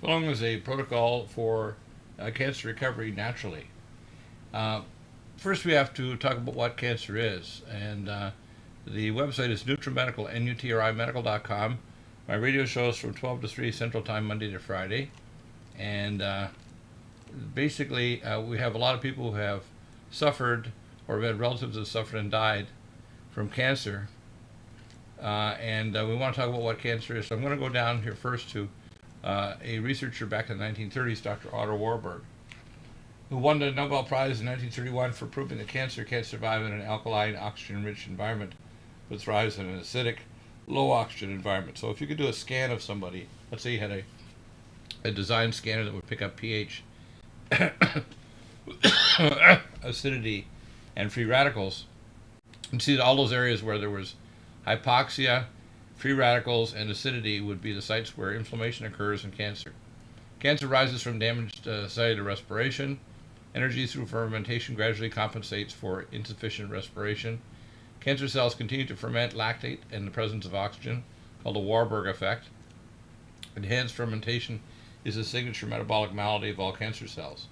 following is a protocol for cancer recovery naturally. Uh, First, we have to talk about what cancer is, and the website is Nutrimedical, Nutrimedical.com. My radio show is from 12 to 3 Central Time, Monday to Friday, and basically, we have a lot of people who have suffered or have had relatives that suffered and died from cancer, and we want to talk about what cancer is. So I'm going to go down here first to a researcher back in the 1930s, Dr. Otto Warburg, who won the Nobel Prize in 1931 for proving that cancer can survive in an alkaline, oxygen-rich environment, but thrives in an acidic, low-oxygen environment. So if you could do a scan of somebody, let's say you had a design scanner that would pick up pH, acidity, and free radicals, and see that all those areas where there was hypoxia, free radicals, and acidity would be the sites where inflammation occurs in cancer. Cancer rises from damaged cellular respiration. Energy through fermentation gradually compensates for insufficient respiration. Cancer cells continue to ferment lactate in the presence of oxygen, called the Warburg effect. Enhanced fermentation is a signature metabolic malady of all cancer cells.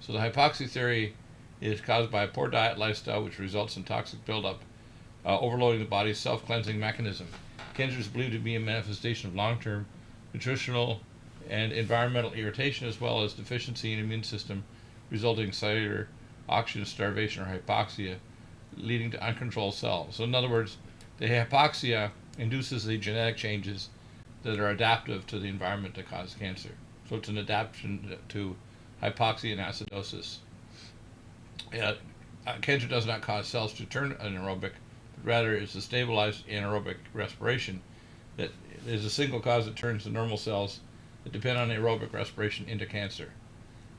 So the hypoxia theory is caused by a poor diet lifestyle, which results in toxic buildup, overloading the body's self-cleansing mechanism. Cancer is believed to be a manifestation of long-term nutritional and environmental irritation, as well as deficiency in the immune system, resulting in cellular oxygen starvation or hypoxia, leading to uncontrolled cells. So in other words, the hypoxia induces the genetic changes that are adaptive to the environment that cause cancer. So it's an adaptation to hypoxia and acidosis. Cancer does not cause cells to turn anaerobic, but rather it's a stabilized anaerobic respiration that is a single cause that turns the normal cells that depend on aerobic respiration into cancer.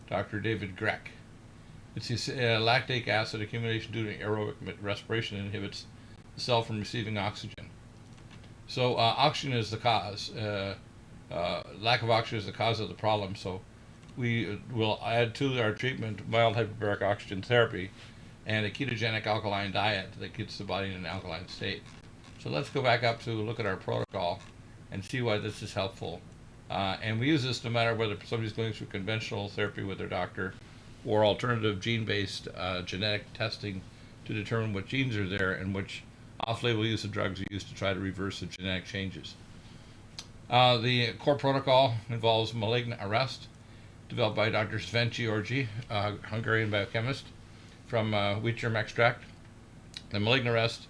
Dr. David Grech. It's lactic acid accumulation due to aerobic respiration inhibits the cell from receiving oxygen. So oxygen is the cause. Lack of oxygen is the cause of the problem. So we will add to our treatment mild hyperbaric oxygen therapy and a ketogenic alkaline diet that gets the body in an alkaline state. So let's go back up to look at our protocol and see why this is helpful. And we use this no matter whether somebody's going through conventional therapy with their doctor or alternative gene-based genetic testing to determine what genes are there and which off-label use of drugs are used to try to reverse the genetic changes. The core protocol involves malignant arrest, developed by Dr. Sven Georgi, a Hungarian biochemist, from wheat germ extract. The malignant arrest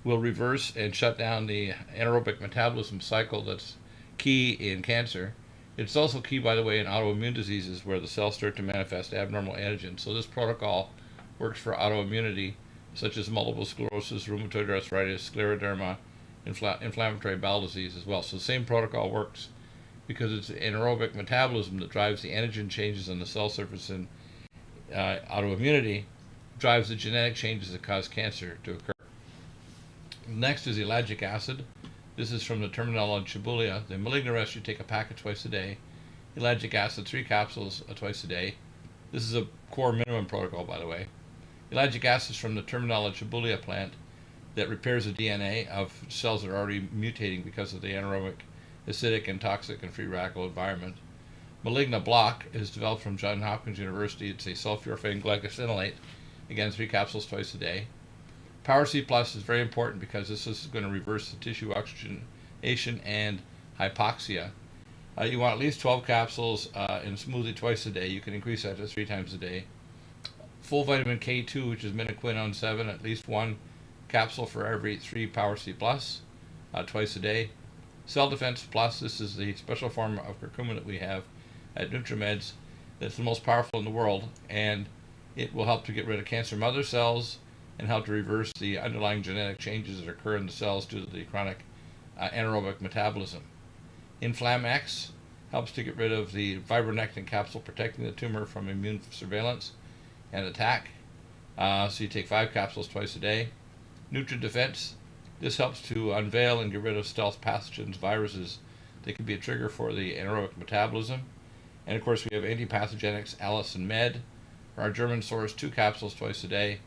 will reverse and shut down the anaerobic metabolism cycle that's key in cancer. It's also key, by the way, in autoimmune diseases where the cells start to manifest abnormal antigens. So this protocol works for autoimmunity, such as multiple sclerosis, rheumatoid arthritis, scleroderma, inflammatory bowel disease as well. So the same protocol works because it's anaerobic metabolism that drives the antigen changes on the cell surface, and autoimmunity drives the genetic changes that cause cancer to occur. Next is ellagic acid. This is from the terminal Shibuya. The malignant arrest, you take a packet twice a day. Ellagic acid, 3 capsules twice a day. This is a core minimum protocol, by the way. Ellagic acid is from the terminal Shibuya plant that repairs the DNA of cells that are already mutating because of the anaerobic, acidic, and toxic and free radical environment. Malignant block is developed from Johns Hopkins University. It's a sulforaphane glycosinolate, again 3 capsules twice a day. Power C Plus is very important because this is going to reverse the tissue oxygenation and hypoxia. You want at least 12 capsules in smoothie twice a day. You can increase that to 3 times a day. Full vitamin K2, which is minoquinone 7, at least 1 capsule for every 3 Power C Plus twice a day. Cell Defense Plus, this is the special form of curcumin that we have at Nutrimeds that's the most powerful in the world, and it will help to get rid of cancer mother cells and help to reverse the underlying genetic changes that occur in the cells due to the chronic anaerobic metabolism. Inflam-X helps to get rid of the fibronectin capsule protecting the tumor from immune surveillance and attack. So you take 5 capsules twice a day. Nutri-Defense, this helps to unveil and get rid of stealth pathogens, viruses that can be a trigger for the anaerobic metabolism. And of course we have antipathogenics, Alice and Med, for our German source, 2 capsules twice a day.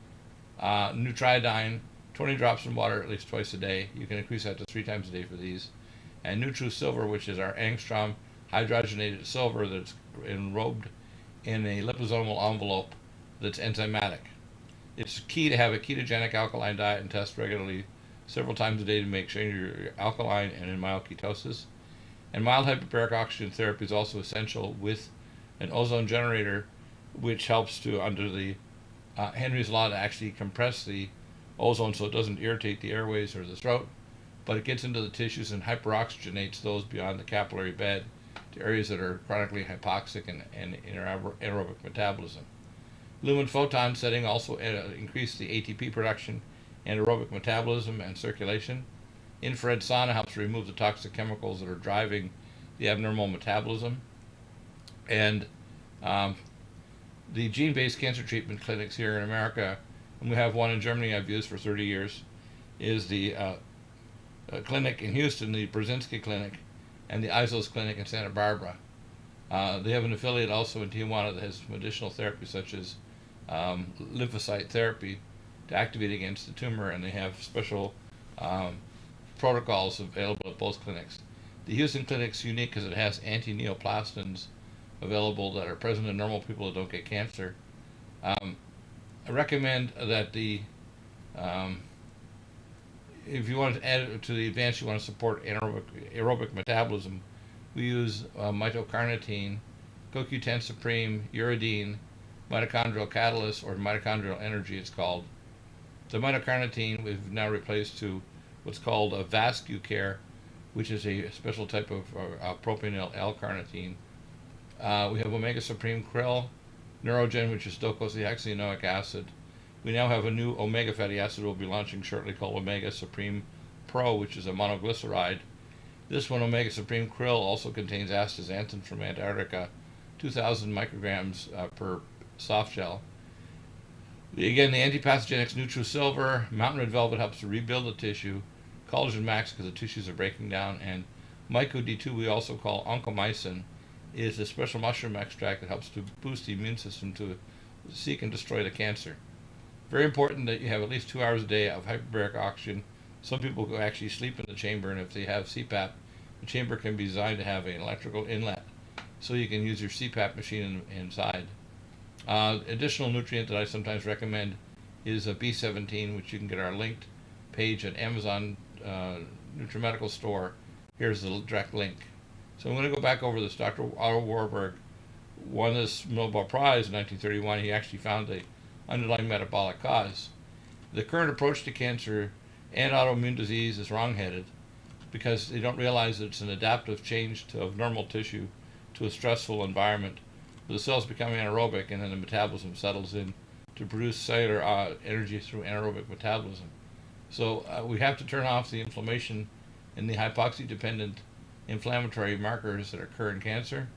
Nutriodine, 20 drops in water at least twice a day. You can increase that to 3 times a day for these. And Nutri Silver, which is our angstrom hydrogenated silver that's enrobed in a liposomal envelope that's enzymatic. It's key to have a ketogenic alkaline diet and test regularly several times a day to make sure you're alkaline and in mild ketosis. And mild hyperbaric oxygen therapy is also essential with an ozone generator, which helps to, under the Henry's law, to actually compress the ozone so it doesn't irritate the airways or the throat, but it gets into the tissues and hyperoxygenates those beyond the capillary bed to areas that are chronically hypoxic and anaerobic metabolism. Lumen photon setting also increases the ATP production and aerobic metabolism and circulation. Infrared sauna helps remove the toxic chemicals that are driving the abnormal metabolism. And the gene-based cancer treatment clinics here in America, and we have one in Germany I've used for 30 years, is the clinic in Houston, the Brzezinski Clinic, and the ISOS Clinic in Santa Barbara. They have an affiliate also in Tijuana that has some additional therapies such as lymphocyte therapy to activate against the tumor, and they have special protocols available at both clinics. The Houston Clinic's unique because it has anti-neoplastins available that are present in normal people that don't get cancer. I recommend that if you want to add to the advance, you want to support aerobic metabolism, we use mitocarnitine, CoQ10 Supreme, uridine, mitochondrial catalyst, or mitochondrial energy it's called. The mitocarnitine we've now replaced to what's called a VascuCare, which is a special type of propionyl L-carnitine. We have Omega Supreme Krill, Neurogen, which is docosahexaenoic acid. We now have a new omega fatty acid we'll be launching shortly called Omega Supreme Pro, which is a monoglyceride. This one, Omega Supreme Krill, also contains astaxanthin from Antarctica, 2,000 micrograms per soft gel. Again, the antipathogenics NutriSilver, Mountain Red Velvet helps to rebuild the tissue, Collagen Max because the tissues are breaking down, and Myco D2 we also call oncomycin is a special mushroom extract that helps to boost the immune system to seek and destroy the cancer. Very important that you have at least 2 hours a day of hyperbaric oxygen. Some people go actually sleep in the chamber, and if they have CPAP, the chamber can be designed to have an electrical inlet so you can use your CPAP machine inside. Additional nutrient that I sometimes recommend is a B17, which you can get our linked page at Amazon Nutrimedical store. Here's the direct link. So I'm going to go back over this. Dr. Otto Warburg won this Nobel Prize in 1931. He actually found the underlying metabolic cause. The current approach to cancer and autoimmune disease is wrong-headed because they don't realize that it's an adaptive change of normal tissue to a stressful environment where the cells become anaerobic and then the metabolism settles in to produce cellular energy through anaerobic metabolism. So we have to turn off the inflammation and the hypoxia-dependent inflammatory markers that occur in cancer,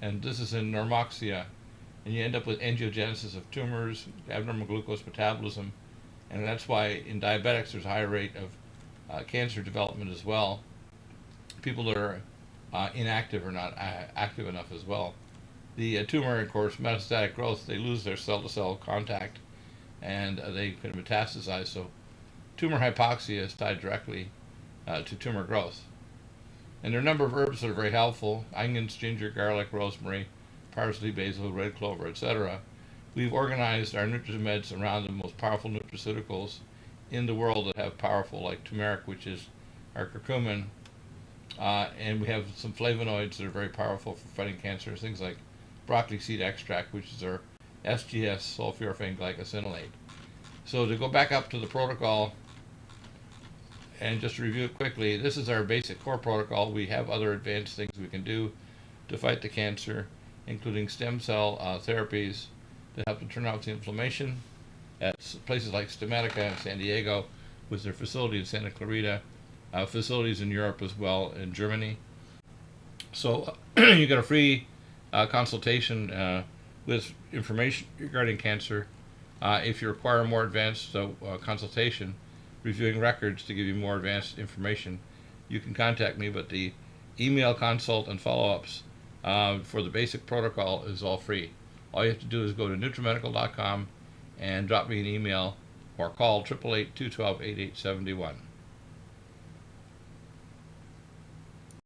and this is in normoxia, and you end up with angiogenesis of tumors, abnormal glucose metabolism, and that's why in diabetics there's a higher rate of cancer development as well. People that are inactive are not active enough as well. The tumor, of course, metastatic growth, they lose their cell-to-cell contact and they can metastasize, so tumor hypoxia is tied directly to tumor growth. And there are a number of herbs that are very helpful: onions, ginger, garlic, rosemary, parsley, basil, red clover, etc. We've organized our NutriMeds around the most powerful nutraceuticals in the world that have powerful, like turmeric, which is our curcumin, and we have some flavonoids that are very powerful for fighting cancer, things like broccoli seed extract, which is our SGS, sulforaphane glycosinolate. So to go back up to the protocol, and just to review it quickly, this is our basic core protocol. We have other advanced things we can do to fight the cancer, including stem cell therapies that help to turn off the inflammation at places like Stemedica in San Diego, with their facility in Santa Clarita, facilities in Europe as well, in Germany. So you get a free consultation with information regarding cancer. If you require more advanced consultation, reviewing records to give you more advanced information, you can contact me, but the email consult and follow-ups for the basic protocol is all free. All you have to do is go to nutrimedical.com and drop me an email or call 888-212-8871.